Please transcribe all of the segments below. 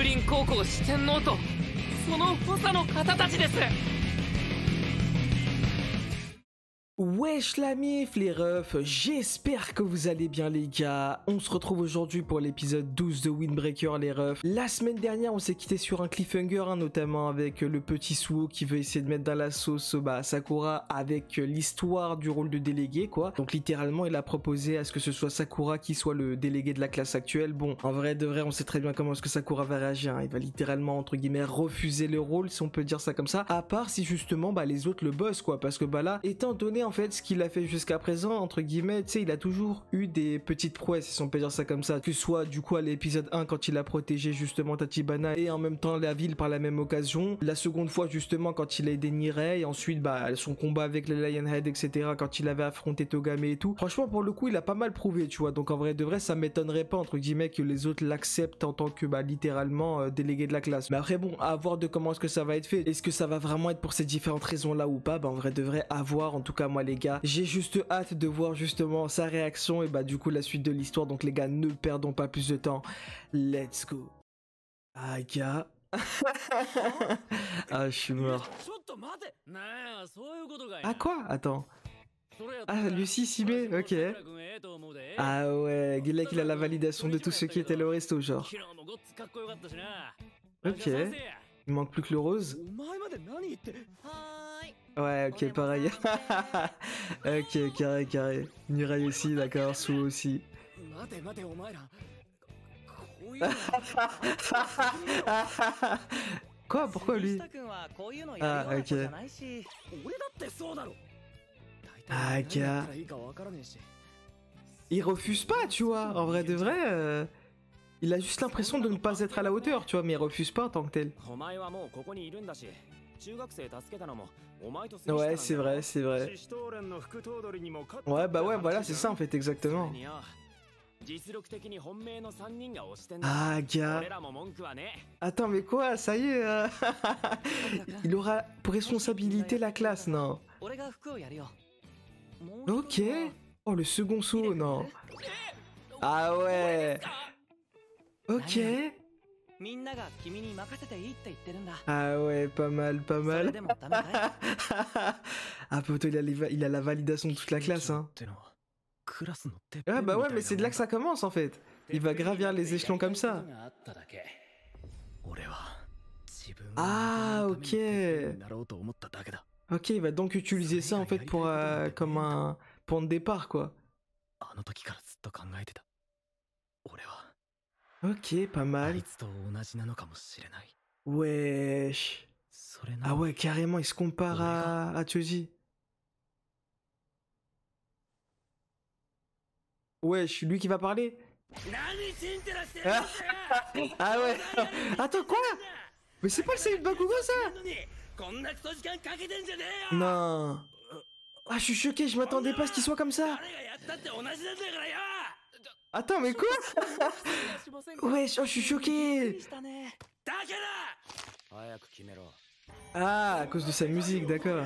林高校四天王とその補佐の方たちです。 Wesh la mif les refs, j'espère que vous allez bien les gars. On se retrouve aujourd'hui pour l'épisode 12 de Windbreaker les refs. La semaine dernière on s'est quitté sur un cliffhanger notamment avec le petit Suo qui veut essayer de mettre dans la sauce Sakura avec l'histoire du rôle de délégué quoi. Donc littéralement il a proposé à ce que ce soit Sakura qui soit le délégué de la classe actuelle. Bon en vrai de vrai on sait très bien comment est-ce que Sakura va réagir, hein. Il va littéralement entre guillemets refuser le rôle si on peut dire ça comme ça. À part si justement les autres le bossent quoi, parce que là étant donné en fait ce qu'il a fait jusqu'à présent entre guillemets, tu sais il a toujours eu des petites prouesses si on peut dire ça comme ça, que ce soit du coup à l'épisode 1 quand il a protégé justement Tachibana et en même temps la ville par la même occasion, la seconde fois justement quand il a aidé Nirei, ensuite son combat avec les Lionhead etc quand il avait affronté Togame et tout. Franchement pour le coup il a pas mal prouvé tu vois, donc en vrai de vrai ça m'étonnerait pas entre guillemets que les autres l'acceptent en tant que littéralement délégué de la classe. Mais après bon à voir de comment est-ce que ça va être fait, est-ce que ça va vraiment être pour ces différentes raisons là ou pas, en vrai de vrai à voir. En tout cas moi les gars j'ai juste hâte de voir justement sa réaction et du coup la suite de l'histoire. Donc les gars ne perdons pas plus de temps, let's go. Ah gars. Ah je suis mort. Ah quoi? Attends. Ah Lucie s'y met, ok. Ah ouais, Gilek il a la validation de tous ceux qui étaient là au resto genre. Ok. Il manque plus que le rose. Ouais, ok, pareil. Ok, carré. Nirei aussi, d'accord, Suo aussi. Quoi? Pourquoi lui? Ah, ok. Ah, gars. Il refuse pas, tu vois. En vrai de vrai, il a juste l'impression de ne pas être à la hauteur, tu vois, mais il refuse pas en tant que tel. Ouais, c'est vrai. Ouais, ouais, voilà, c'est ça en fait, exactement. Ah, gars. Attends, mais quoi? Ça y est, il aura pour responsabilité la classe, non? Ok. Oh, le second saut, non. Ah ouais. Ok. Ah ouais, pas mal. Ah poto, il a la validation de toute la classe, hein. Ah bah ouais, mais c'est de là que ça commence en fait. Il va gravir les échelons comme ça. Ah ok. Ok, il va donc utiliser ça en fait pour comme un point de départ quoi. Ok, pas mal. Wesh. Ah ouais, carrément, il se compare à Choji. Wesh, lui qui va parler. Ah ouais. Attends, quoi? Mais c'est pas le Saïd Bakugo ça? Non. Ah, je suis choqué, je m'attendais pas à ce qu'il soit comme ça. Attends, mais quoi? Wesh, oh, je suis choqué. Ah, à cause de sa musique, d'accord.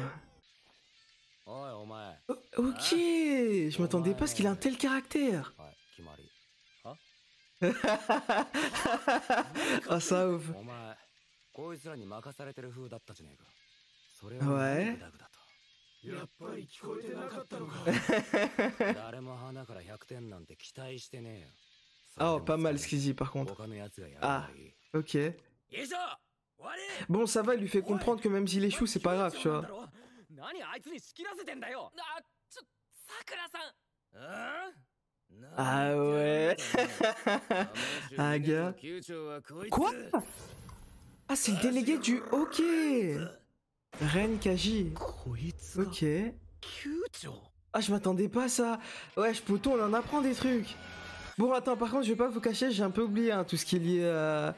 Ok, je m'attendais pas à ce qu'il a un tel caractère. Ah, ça ouf. Ouais. Oh, pas mal ce qu'il dit par contre. Ah, ok. Bon, ça va, il lui fait comprendre que même s'il échoue, c'est pas grave, tu vois. Ah ouais. Ah gars. Quoi? Ah, c'est le délégué du... Ok. Ren Kaji. Ok. Ah, je m'attendais pas à ça. Ouais, poto, on en apprend des trucs. Bon, attends, par contre, je vais pas vous cacher, j'ai un peu oublié hein, tout ce qui est lié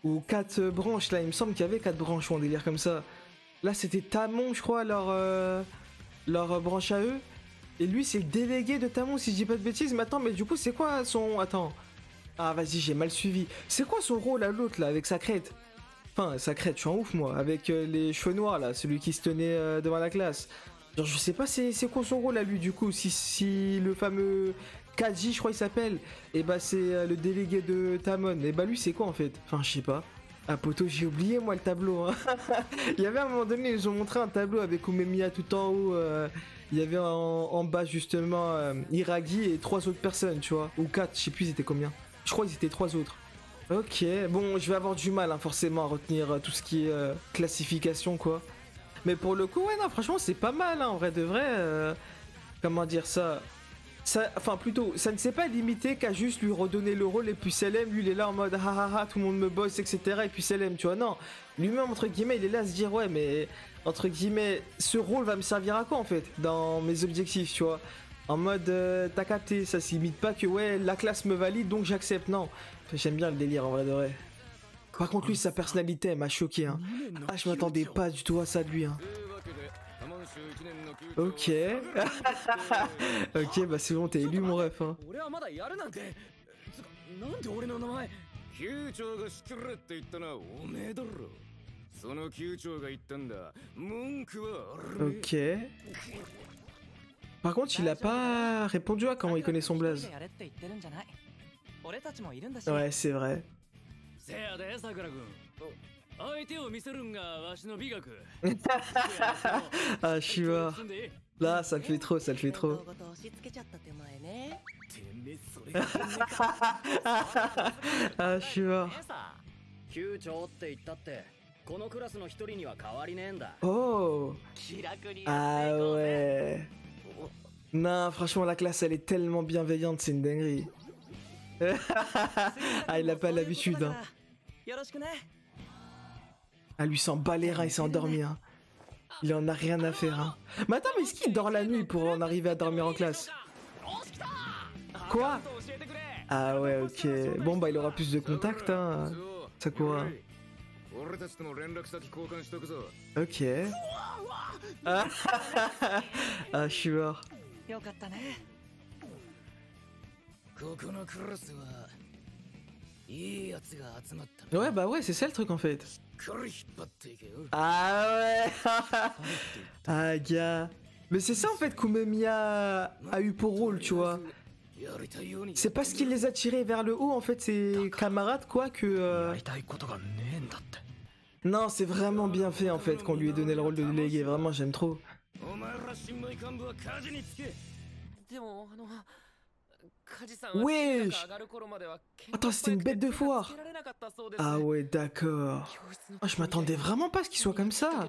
aux 4 branches, là. Il me semble qu'il y avait 4 branches ou un délire comme ça. Là, c'était Tamon, je crois, leur branche à eux. Et lui, c'est le délégué de Tamon, si je dis pas de bêtises. Mais attends, mais du coup, c'est quoi son... Attends. Ah, vas-y, j'ai mal suivi. C'est quoi son rôle à l'autre, là, avec sa crête? Enfin, sa crête, je suis en ouf, moi. Avec les cheveux noirs, là, celui qui se tenait devant la classe. Genre, je sais pas c'est quoi son rôle à lui du coup, si le fameux Kaji, je crois il s'appelle, et bah c'est le délégué de Tamon, et bah lui c'est quoi en fait? Enfin, je sais pas. Ah poto, j'ai oublié moi le tableau, hein. Il y avait à un moment donné, ils ont montré un tableau avec Umemiya tout en haut, il y avait en bas justement Iragi et 3 autres personnes, tu vois, ou 4, je sais plus ils étaient combien. Je crois qu'ils étaient 3 autres. Ok, bon, je vais avoir du mal hein, forcément à retenir tout ce qui est classification quoi. Mais pour le coup, ouais, non, franchement, c'est pas mal, hein, en vrai de vrai. Comment dire ça, enfin, plutôt, ça ne s'est pas limité qu'à juste lui redonner le rôle et puis Selem, lui, il est là en mode ah ah ah, tout le monde me bosse, etc. Et puis Selem, tu vois, non. Lui-même, entre guillemets, il est là à se dire, ouais, mais entre guillemets, ce rôle va me servir à quoi en fait, dans mes objectifs, tu vois. En mode, t'as capté, ça se limite pas que, ouais, la classe me valide donc j'accepte, non. J'aime bien le délire en vrai de vrai. Par contre, lui, sa personnalité, elle m'a choqué, hein. Ah, je m'attendais pas du tout à ça de lui, hein. Ok. Ok, bah c'est bon, t'es élu, mon ref, hein. Ok. Par contre, il a pas répondu à comment il connaît son blaze. Ouais, c'est vrai. Ah, Shiva. Là, ça le fait trop, ça le fait trop. Ah, Shiva. Oh. Ah ouais. Non, franchement, la classe, elle est tellement bienveillante, c'est une dinguerie. Ah, il a pas l'habitude, hein. Ah, lui s'en bat les reins, il s'est endormi, hein. Il en a rien à faire, hein. Mais attends, mais est-ce qu'il dort la nuit pour en arriver à dormir en classe? Quoi? Ah ouais, ok. Bon, bah, il aura plus de contacts, hein, Sakura. Ok. Ah, ah je suis mort. Ouais, bah ouais, c'est ça le truc en fait. Ah ouais. Ah gars. Mais c'est ça en fait qu'Umemiya a eu pour rôle, tu vois. C'est parce qu'il les a tirés vers le haut en fait, ses camarades quoi que... Non, c'est vraiment bien fait en fait qu'on lui ait donné le rôle de délégué, vraiment j'aime trop. Wesh. Attends, c'était une bête de foire. Ah ouais, d'accord. Oh, je m'attendais vraiment pas à ce qu'il soit comme ça.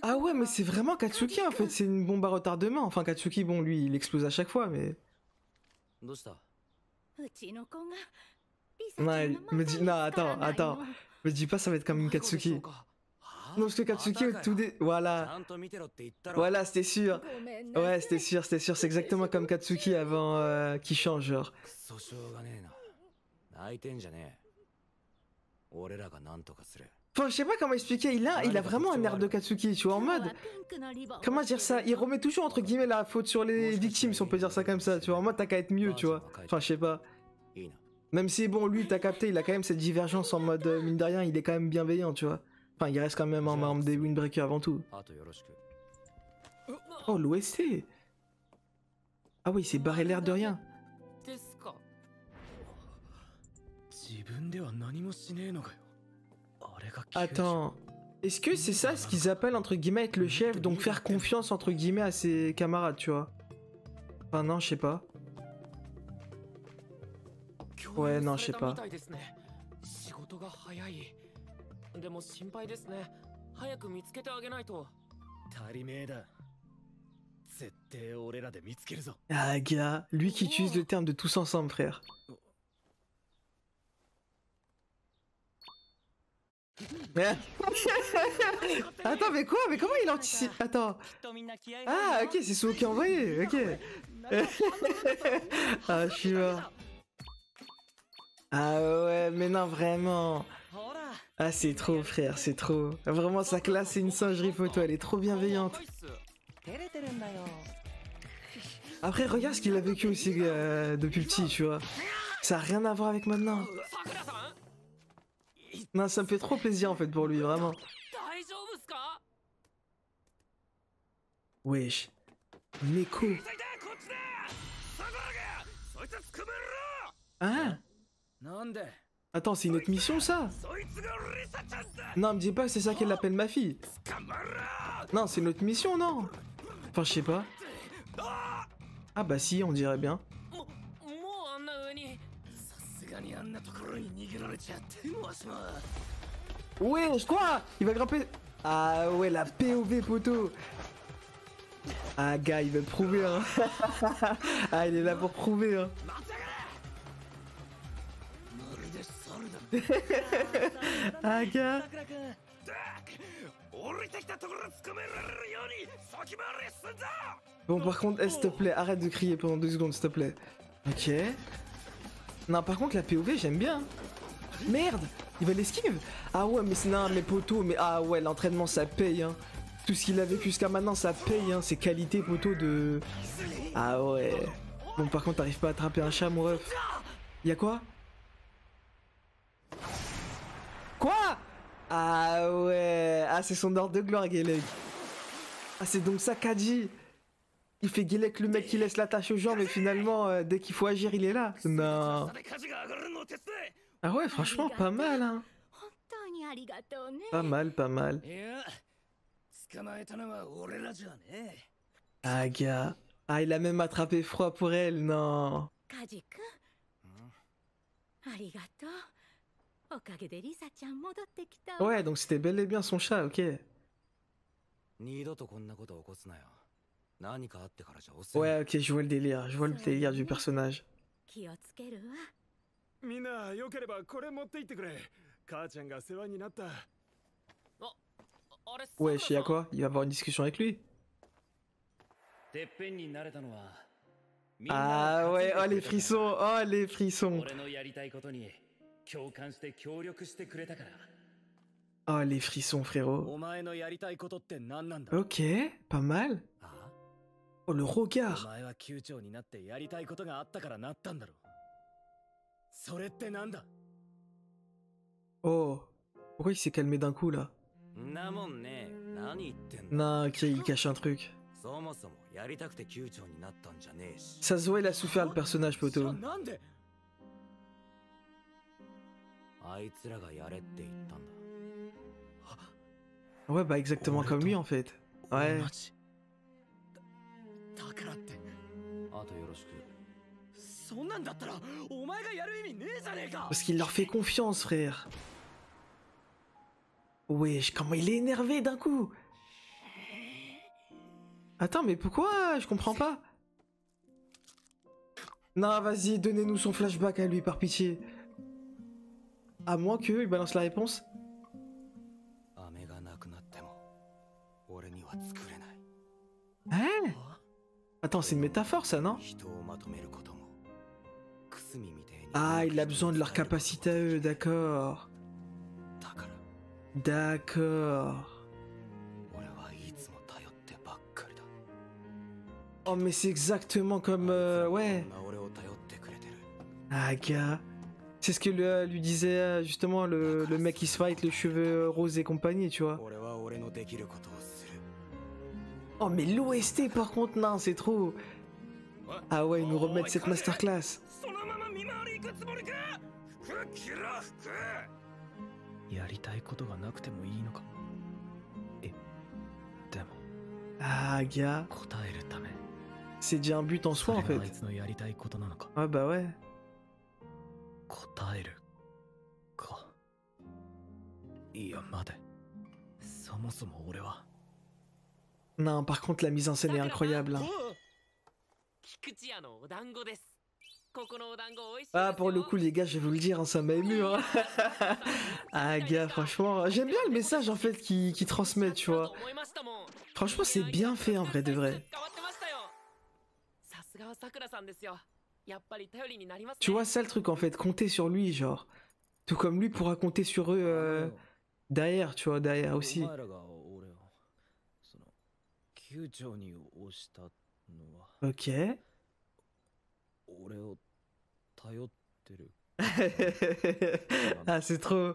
Ah ouais, mais c'est vraiment Katsuki en fait, c'est une bombe à retardement. Enfin, Katsuki, bon, lui, il explose à chaque fois, mais... Ouais, me dis... Non, attends. Me dis pas ça va être comme une Katsuki. Non, parce que Katsuki, au tout Voilà. Voilà, c'était sûr. Ouais, c'était sûr. C'est exactement comme Katsuki avant qu'il change, genre. Enfin, je sais pas comment expliquer, il a vraiment un air de Katsuki, tu vois, en mode... Comment dire ça? Il remet toujours, entre guillemets, la faute sur les victimes, si on peut dire ça comme ça, tu vois, en mode t'as qu'à être mieux, tu vois. Enfin, je sais pas. Même si, bon, lui, t'as capté, il a quand même cette divergence en mode, mine de rien, il est quand même bienveillant, tu vois. Enfin, il reste quand même un membre des Windbreakers avant tout. Oh, l'OST. Ah oui, il s'est barré l'air de rien. Attends, est-ce que c'est ça ce qu'ils appellent entre guillemets être le chef, donc faire confiance entre guillemets à ses camarades, tu vois? Enfin non, je sais pas. Ouais, non, je sais pas. Ah gars, lui qui utilise le terme de tous ensemble, frère. Attends, mais quoi? Mais comment il anticipe? Attends. Ah, ok, c'est Suo qui a envoyé, ok. Ah, je suis mort. Ah ouais, mais non, vraiment. Ah, c'est trop, frère, c'est trop. Vraiment, sa classe, c'est une singerie photo, elle est trop bienveillante. Après, regarde ce qu'il a vécu aussi depuis petit, tu vois. Ça a rien à voir avec maintenant. Non, ça me fait trop plaisir en fait pour lui, vraiment. Wesh. Neko. Hein? Attends, c'est une autre mission ça? Non, me dis pas que c'est ça qu'elle appelle ma fille. Non, c'est une autre mission, non? Enfin, je sais pas. Ah bah si, on dirait bien. Wesh, quoi? Il va grimper. Ah ouais, la POV, poteau. Ah, gars, il veut prouver, hein. Ah, il est là pour prouver, hein. Ah, gars. Bon, par contre, s'il te plaît, arrête de crier pendant 2 secondes, s'il te plaît. Ok. Non, par contre, la POV, j'aime bien. Merde, il va l'esquive. Ah ouais, mais c'est... Non, mais poteau, mais... Ah ouais, l'entraînement, ça paye, hein. Tout ce qu'il a vécu jusqu'à maintenant, ça paye, hein. Ses qualités, poteau, de... Ah ouais. Bon, par contre, t'arrives pas à attraper un chat, mon ref. Y'a quoi? Quoi? Ah ouais. Ah, c'est son ordre de gloire, Gelek. Ah, c'est donc ça qu'a dit. Il fait Gelek le mec qui laisse la tâche aux gens, mais finalement, dès qu'il faut agir, il est là. Non. Ah ouais, franchement, pas mal, hein. Pas mal, pas mal. Ah, gars. Ah, il a même attrapé froid pour elle, non. Ouais, donc c'était bel et bien son chat, ok. Ouais, ok, je vois le délire. Je vois le délire du personnage. Ouais, je sais à quoi? Il va avoir une discussion avec lui. Ah ouais, oh les frissons, oh les frissons. Oh les frissons, frérot. Ok, pas mal. Oh le regard. Oh, pourquoi il s'est calmé d'un coup là? Non, ok, il cache un truc. Ça se voit, il a souffert le personnage, poteau. Ouais, bah exactement comme lui en fait. Ouais. Parce qu'il leur fait confiance, frère. Wesh, comment il est énervé d'un coup. Attends, mais pourquoi? Je comprends pas. Non, vas-y, donnez-nous son flashback à lui, par pitié. À moins que il balance la réponse. Hein? Attends, c'est une métaphore, ça, non? Ah, il a besoin de leur capacité à eux, d'accord. D'accord. Oh, mais c'est exactement comme... ouais. Ah, gars. C'est ce que lui disait justement le mec qui se fight, les cheveux roses et compagnie, tu vois. Oh, mais l'OST par contre, non, c'est trop. Ah ouais, ils nous remettent cette masterclass. Ah, gars. C'est déjà un but en soi en fait. Ah bah ouais. Non, par contre, la mise en scène est incroyable. Hein. Ah, pour le coup, les gars, je vais vous le dire, hein, ça m'a ému. Hein. Ah, gars, franchement, j'aime bien le message en fait qui transmet, tu vois. Franchement, c'est bien fait en vrai de vrai. Tu vois, ça le truc en fait, compter sur lui, genre. Tout comme lui pourra compter sur eux derrière, tu vois, derrière aussi. Ok. Ah, c'est trop.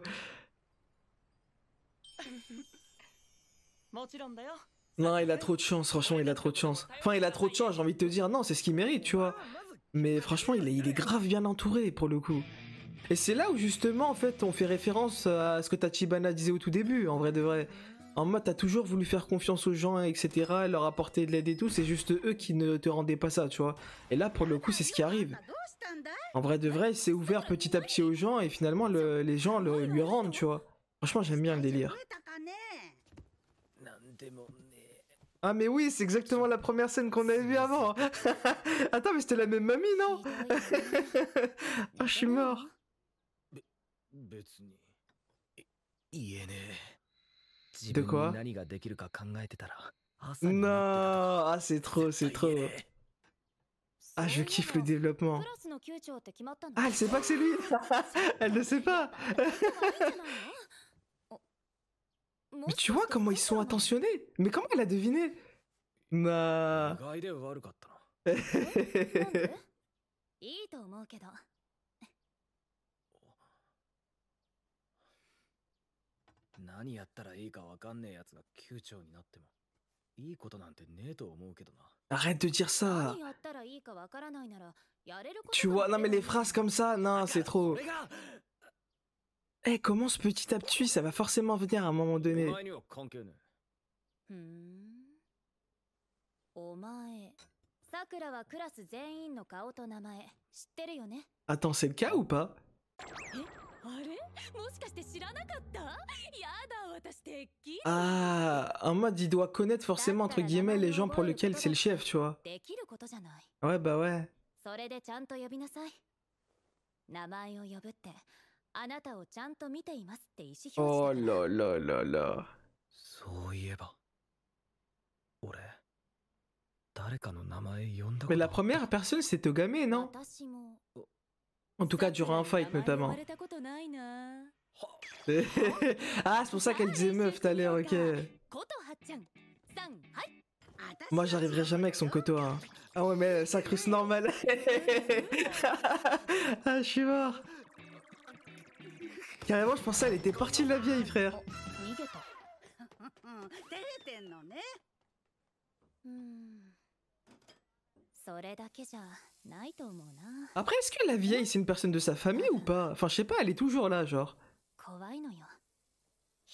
Non, il a trop de chance, franchement, il a trop de chance. Enfin, il a trop de chance, j'ai envie de te dire, non, c'est ce qu'il mérite, tu vois. Mais franchement, il est grave bien entouré, pour le coup. Et c'est là où, justement, en fait, on fait référence à ce que Tachibana disait au tout début, en vrai de vrai. En mode, t'as toujours voulu faire confiance aux gens, etc., leur apporter de l'aide et tout, c'est juste eux qui ne te rendaient pas ça, tu vois. Et là, pour le coup, c'est ce qui arrive. En vrai de vrai, il s'est ouvert petit à petit aux gens, et finalement, les gens lui rendent, tu vois. Franchement, j'aime bien le délire. Ah mais oui, c'est exactement la première scène qu'on avait vue avant. Attends, mais c'était la même mamie, non? Ah, je suis mort. De quoi? Non, ah c'est trop, c'est trop. Ah, je kiffe le développement. Ah, elle sait pas que c'est lui. Elle ne sait pas. Mais tu vois comment ils sont attentionnés. Mais comment elle a deviné? Nah. いいと思うけど。何やったらいいかわかんねえやつが級長になってもいいことなんてねえと思うけどな。 Arrête de dire ça. 何やったらいいかわからないならやれること Tu vois, non mais les phrases comme ça, non, c'est trop. Eh, commence petit à petit, ça va forcément venir à un moment donné. お前には関係ねえ。ふん。お前、さくらはクラス全員の顔と名前知ってるよね。 Attends, c'est le cas ou pas? あれもしかして知らなかったやだ私てっきり Ah, en mode il doit connaître forcément entre guillemets les gens pour lesquels c'est le chef, tu vois. できることじゃない Ouais, bah ouais. それでちゃんと呼びなさい名前を呼ぶってあなたをちゃんと見ていますって意思 Oh 表示だから là là là là. そういえば俺誰かの名前呼んだこ Mais と la première personne c'est Togame, non? 私も En tout cas durant un fight 名前呼 notamment. ばれたことないな Ah, c'est pour ça qu'elle disait meuf tout à l'heure, ok. ことはちゃんさんはい Moi j'arriverai jamais avec son koto, hein. Ah ouais, mais ça cruce normal. Ah, je suis mort. Carrément, je pensais elle était partie de la vieille, frère. 逃げた 照れてんのね。それだけじゃないと思うな Après, est-ce que la vieille c'est une personne de sa famille ou pas? Enfin, je sais pas, elle est toujours là, genre. 怖いのよ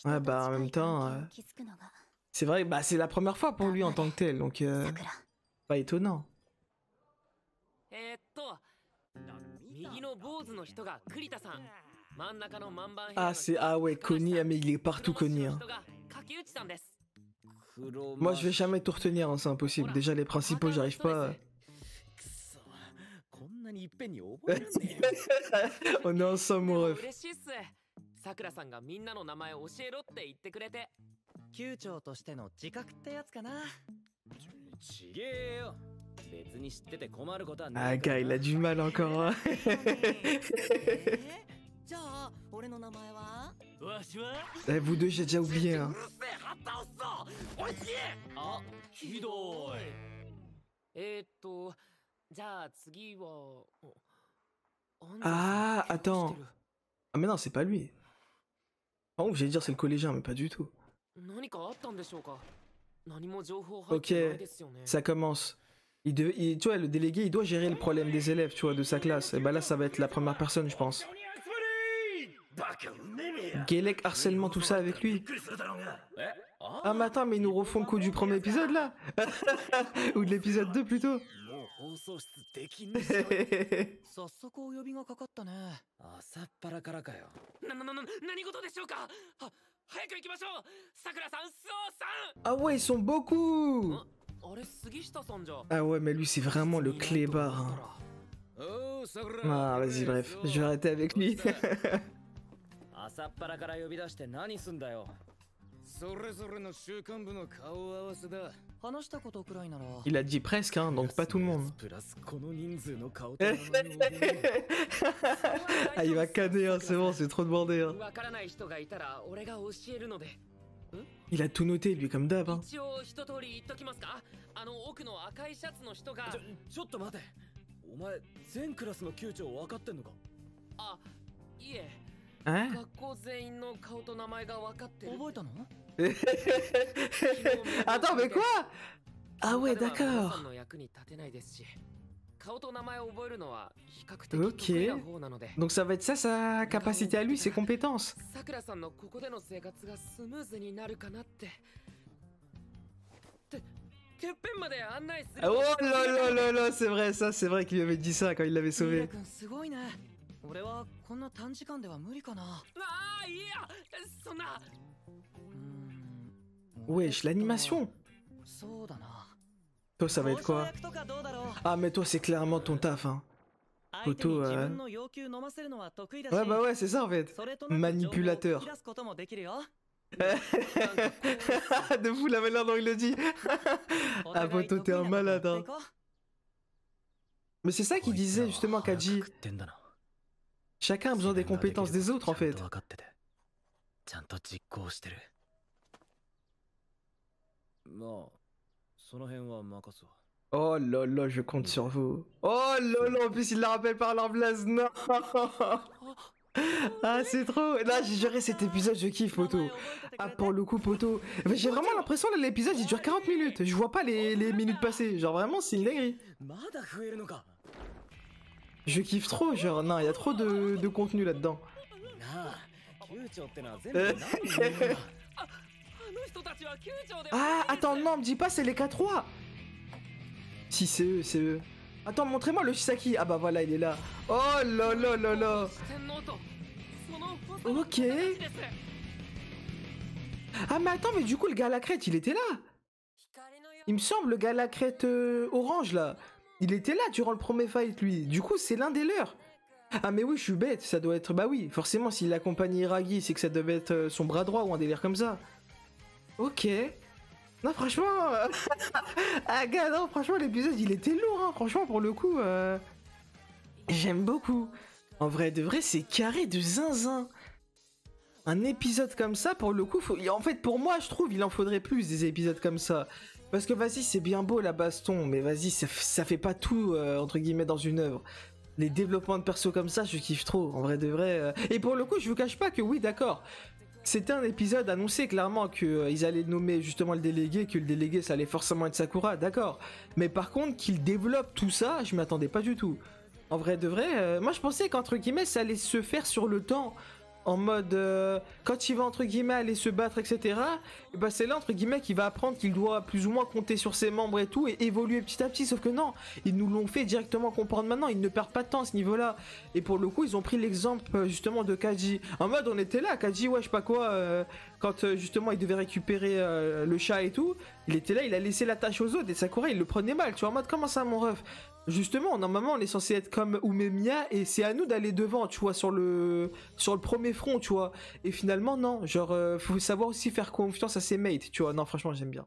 Ouais, bah en même temps, 人と近い関係を築くのが c'est vrai, bah c'est la première fois pour lui en tant que tel, donc さくら pas étonnant. 右の坊主の人が栗田さん、真ん中の万番 Ah, c'est. Ah ouais, Connie, ah, mais il est partout, Connie. Hein. 柿内さんです。 Moi, je vais jamais tout retenir, hein, c'est impossible. Déjà, les principaux, j'arrive pas. くそこんなにいっぺんに覚えらんねえよ On est ensemble, mon ref. 嬉しいっす。さくらさんがみんなの名前教えろって言ってくれて。級長としての自覚ってやつかな。ちげえよ別に知ってて困ることは Ah, gars, il a du mal encore. Hein. じゃあ俺の名前は？わしは Eh, vous deux, j'ai déjà oublié. Hein. あ、ひどい。じゃあ次は。Ah, attends. Ah, mais non, c'est pas lui. Oh, j'allais dire c'est le collégien, mais pas du tout. 何かあったんでしょうか。何も情報入っ Ok, てないですよね。 ça commence. Tu vois, le délégué, il doit gérer le problème des élèves, tu vois, de sa classe. Et bah là, ça va être la première personne, je pense. Gelek, harcèlement, tout ça avec lui. Ah, mais attends, mais ils nous refont le coup du premier épisode, là. Ou de l'épisode 2, plutôt. もう放送室できんねえ早速お呼びがかかったね。朝っぱらからかよ何事でしょうか。は、早く行きましょう。さくらさん、スオさん。 Ah ouais, ils sont beaucoup. あれ、杉下さんじゃ。 Ah ouais, mais lui, c'est vraiment le clébard. Hein. おうさくら Ah, vas-y, bref, je vais arrêter avec lui. 朝っぱらから呼び出して何すんだよそれぞれの週刊部の顔合わせだ話したことくらいなら。 Il a dit presque, hein, donc pas tout le monde. プラスこの人数の顔と名前を覚える Ah, il va canner, hein, c'est bon, c'est trop demandé. Hein. わからない人がいたら、俺が教えるので。 Il a tout noté, lui, comme d'hab. Hein. 一応一通り言っときますか。奥の赤いシャツの人が。ちょっと待てお前全クラスの級長分かってんのかあ、いえ。 Hein? 学校全員の顔と名前が分かってる。覚えたの？ Attends, mais quoi? Ah ouais, d'accord. 他では皆さんの役に立てないですし、顔と名前を覚えるのは比較的 Ok. 得意な方なので、 Donc ça va être ça sa capacité à lui, ses compétences. さくらさんのここでの生活がスムーズになるかなって。てっぺんまで案内する。 Oh là là là là, c'est vrai, ça, c'est vrai qu'il lui avait dit ça quand il l'avait ミ sauvé. ラ君すごいね。俺はこんな短時間では無理かな。ああ、いや、そんな。Wesh, l'animation. そうだな。 Toi, ça va être 交渉 quoi? 役とかどうだろう。 Ah, mais toi, c'est clairement ton taf, hein. 相手に自分の要求飲ませるのは得意だし。 Ouais, bah ouais, c'est ça en fait. それとなく Manipulateur. 情報を引き出すこともできるよ。 De fou la manière dont il le dit. お Ah, 互い Poto, 得 t'es 意 un なことや malade, って hein. いこう。 Mais c'est ça qu'il disait justement, Kaji. 食ってんだな。 Chacun a besoin des compétences des autres en ちゃん fait. と分かってて、ちゃんと実行してる。まあ、その辺は任すわ。 Oh là là, je compte sur vous. Oh là là, en plus il la rappelle par leur blaze. Non. Ah, c'est trop. Là, j'ai juré cet épisode, je kiffe, Poto. Ah, pour le coup, Poto. Mais j'ai vraiment l'impression que l'épisode il dure 40 minutes. Je vois pas les minutes passer. Genre vraiment, c'est une dinguerie. まだ増えるのか。 Je kiffe trop. Genre, non, il y a trop de contenu là-dedans. なあ、級長ってのは全部何人いるんだ。あの人たちは球長で。 Ah, attends, non, me dis pas, c'est les K3. Si, c'est eux, c'est eux. Attends, montrez-moi le Shisaki. Ah bah voilà, il est là. Oh là là là là. Ok. Ah mais attends, mais du coup le gars à la crête, il était là. Il me semble, le gars à la crête orange là. Il était là durant le premier fight, lui. Du coup, c'est l'un des leurs. Ah mais oui, je suis bête, ça doit être... Bah oui, forcément, s'il accompagnait Iragi, c'est que ça devait être son bras droit ou un délire comme ça. Ok. Non, franchement... ah gars, non, franchement, l'épisode, il était lourd, hein. Franchement, pour le coup, j'aime beaucoup. En vrai, de vrai, c'est carré de zinzin. Un épisode comme ça, pour le coup, en fait, pour moi, je trouve, il en faudrait plus des épisodes comme ça. Parce que, vas-y, c'est bien beau, la baston, mais vas-y, ça fait pas tout, entre guillemets, dans une œuvre. Les développements de perso comme ça, je kiffe trop, en vrai de vrai. Et pour le coup, je vous cache pas que oui, d'accord. C'était un épisode annoncé clairement qu'ils allaient nommer justement le délégué, que le délégué ça allait forcément être Sakura, d'accord. Mais par contre, qu'il développe tout ça, je m'y attendais pas du tout. En vrai de vrai, moi je pensais qu'entre guillemets ça allait se faire sur le temps. En mode, quand il va entre guillemets aller se battre, etc. Et bah c'est là entre guillemets qu'il va apprendre qu'il doit plus ou moins compter sur ses membres et tout, et évoluer petit à petit. Sauf que non, ils nous l'ont fait directement comprendre maintenant, ils ne perdent pas de temps à ce niveau-là. Et pour le coup, ils ont pris l'exemple justement de Kaji. En mode, on était là, Kaji, ouais, je sais pas quoi, quand justement il devait récupérer le chat et tout, il était là, il a laissé la tâche aux autres, et Sakura il le prenait mal, tu vois, en mode, comment ça mon ref? Justement, normalement, on est censé être comme Umemiya et c'est à nous d'aller devant, tu vois, sur le premier front, tu vois. Et finalement, non, genre, faut savoir aussi faire confiance à ses mates, tu vois. Non, franchement, j'aime bien.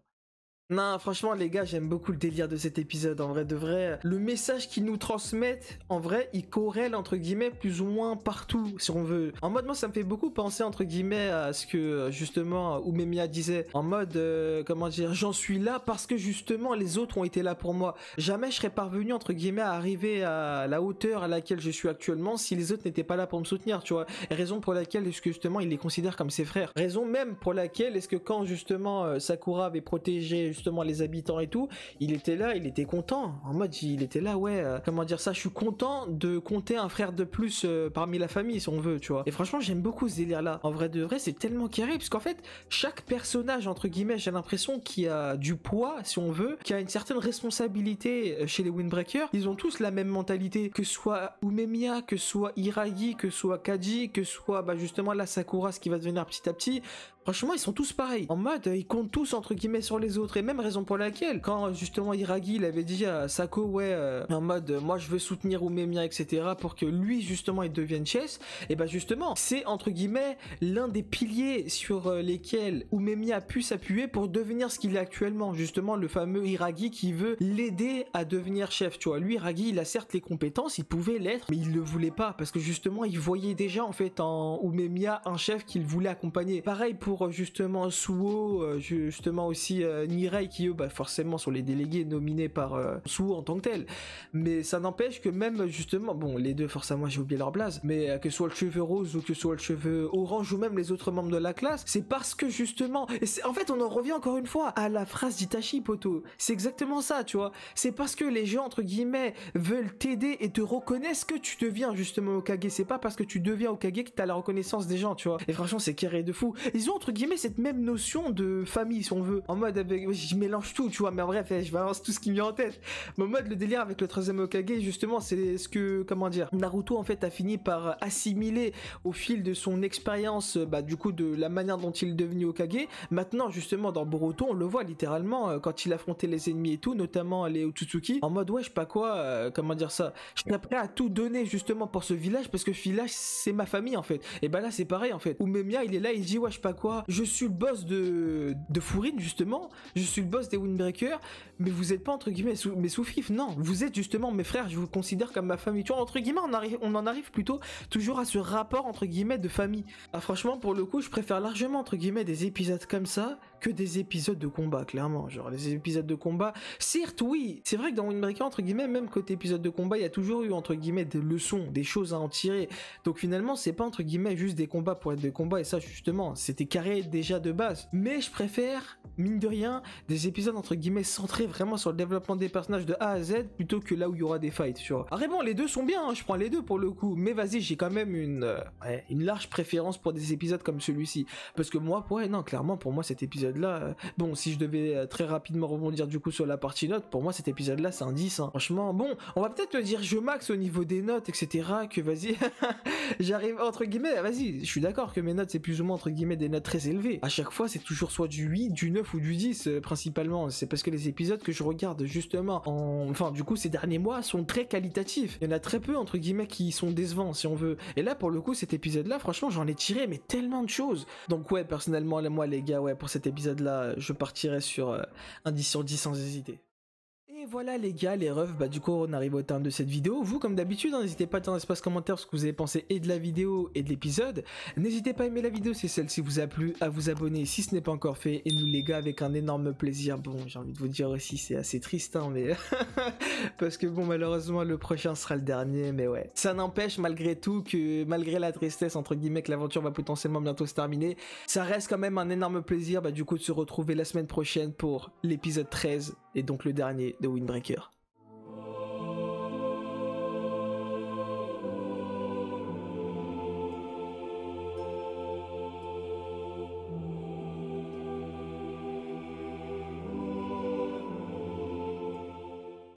Non, franchement, les gars, j'aime beaucoup le délire de cet épisode, en vrai, de vrai. Le message qu'ils nous transmettent, en vrai, il corrèle, entre guillemets, plus ou moins partout, si on veut. En mode, moi, ça me fait beaucoup penser, entre guillemets, à ce que, justement, Umemiya disait. En mode, comment dire, j'en suis là parce que, justement, les autres ont été là pour moi. Jamais je serais parvenu, entre guillemets, à arriver à la hauteur à laquelle je suis actuellement si les autres n'étaient pas là pour me soutenir, tu vois. Et raison pour laquelle, est-ce que, justement, il les considère comme ses frères. Raison même pour laquelle, est-ce que quand, justement, Sakura avait protégé, justement les habitants et tout, il était là, il était content, en mode il était là, ouais, comment dire ça, je suis content de compter un frère de plus parmi la famille si on veut, tu vois. Et franchement j'aime beaucoup ce délire là, en vrai de vrai c'est tellement carré, parce qu'en fait chaque personnage entre guillemets, j'ai l'impression qu'il a du poids si on veut, qui a une certaine responsabilité chez les Windbreakers. Ils ont tous la même mentalité, que ce soit Umemiya, que ce soit Iragi, que ce soit Kaji, que ce soit bah, justement la Sakura, ce qui va devenir petit à petit. Franchement, ils sont tous pareils. En mode, ils comptent tous entre guillemets sur les autres. Et même raison pour laquelle, quand justement Iragi, il avait dit à Sako, ouais, en mode, moi je veux soutenir Umemiya, etc. pour que lui, justement, il devienne chess. Et bah justement, c'est entre guillemets l'un des piliers sur lesquels Umemiya a pu s'appuyer pour devenir ce qu'il est actuellement. Justement, le fameux Iragi qui veut l'aider à devenir chef. Tu vois, lui, Iragi, il a certes les compétences, il pouvait l'être, mais il le voulait pas parce que justement, il voyait déjà en fait en Umemiya un chef qu'il voulait accompagner. Pareil pour pour justement Suo, justement aussi Mirai qui eux bah, forcément sont les délégués nominés par Suo en tant que tel. Mais ça n'empêche que même justement, bon les deux forcément j'ai oublié leur blaze, mais que ce soit le cheveu rose ou que ce soit le cheveu orange ou même les autres membres de la classe, c'est parce que justement, et en fait on en revient encore une fois à la phrase d'Itachi poto, c'est exactement ça tu vois, c'est parce que les gens entre guillemets veulent t'aider et te reconnaissent que tu deviens justement Hokage, c'est pas parce que tu deviens Hokage que t'as la reconnaissance des gens tu vois, et franchement c'est carré de fou. Ils ont entre guillemets cette même notion de famille si on veut, en mode avec, je mélange tout tu vois, mais en bref je balance tout ce qui me vient en tête, mais en mode le délire avec le 13e Hokage justement c'est ce que, comment dire, Naruto en fait a fini par assimiler au fil de son expérience, bah du coup de la manière dont il est devenu Hokage. Maintenant justement dans Boruto on le voit littéralement quand il affrontait les ennemis et tout, notamment les Otsutsuki, en mode ouais je sais pas quoi, comment dire ça, je serais prêt à tout donner justement pour ce village parce que ce village c'est ma famille en fait. Et bah là c'est pareil en fait, où Memia il est là, il dit ouais je sais pas quoi, je suis le boss de Furin justement, je suis le boss des Windbreakers, mais vous êtes pas entre guillemets mes sous-fifs, non, vous êtes justement mes frères, je vous considère comme ma famille, tu vois, entre guillemets on en arrive plutôt toujours à ce rapport entre guillemets de famille. Ah franchement pour le coup je préfère largement entre guillemets des épisodes comme ça que des épisodes de combat, clairement. Genre les épisodes de combat, certes oui, c'est vrai que dans Windbreaker entre guillemets, même côté épisode de combat, il y a toujours eu entre guillemets des leçons, des choses à en tirer. Donc finalement c'est pas entre guillemets juste des combats pour être des combats, et ça justement c'était carré déjà de base. Mais je préfère, mine de rien, des épisodes entre guillemets centrés vraiment sur le développement des personnages de A à Z plutôt que là où il y aura des fights, tu vois. Ah bon, les deux sont bien, hein, je prends les deux pour le coup, mais vas-y, j'ai quand même une large préférence pour des épisodes comme celui-ci, parce que moi, ouais, non, clairement pour moi cet épisode-là, bon, si je devais très rapidement rebondir du coup sur la partie note, pour moi cet épisode-là c'est un 10, hein. Franchement, bon, on va peut-être me dire je max au niveau des notes, etc., que vas-y, j'arrive entre guillemets, vas-y, je suis d'accord que mes notes c'est plus ou moins entre guillemets des notes très élevées. À chaque fois c'est toujours soit du 8, du 9 ou du 10 principalement, c'est parce que les épisodes que je regarde justement enfin du coup ces derniers mois sont très qualitatifs. Il y en a très peu entre guillemets qui sont décevants si on veut. Et là pour le coup cet épisode-là, franchement j'en ai tiré mais tellement de choses. Donc ouais, personnellement moi les gars, ouais, pour cet épisode-là, je partirais sur un 10 sur 10 sans hésiter. Et voilà les gars, les refs, bah du coup on arrive au terme de cette vidéo. Vous comme d'habitude, n'hésitez pas dans l'espace commentaire ce que vous avez pensé et de la vidéo et de l'épisode. N'hésitez pas à aimer la vidéo si celle-ci vous a plu, à vous abonner si ce n'est pas encore fait. Et nous les gars, avec un énorme plaisir. Bon, j'ai envie de vous dire aussi, c'est assez triste hein, mais parce que bon malheureusement le prochain sera le dernier, mais ouais. Ça n'empêche malgré tout que malgré la tristesse entre guillemets que l'aventure va potentiellement bientôt se terminer, ça reste quand même un énorme plaisir bah du coup de se retrouver la semaine prochaine pour l'épisode 13 et donc le dernier de Windbreaker.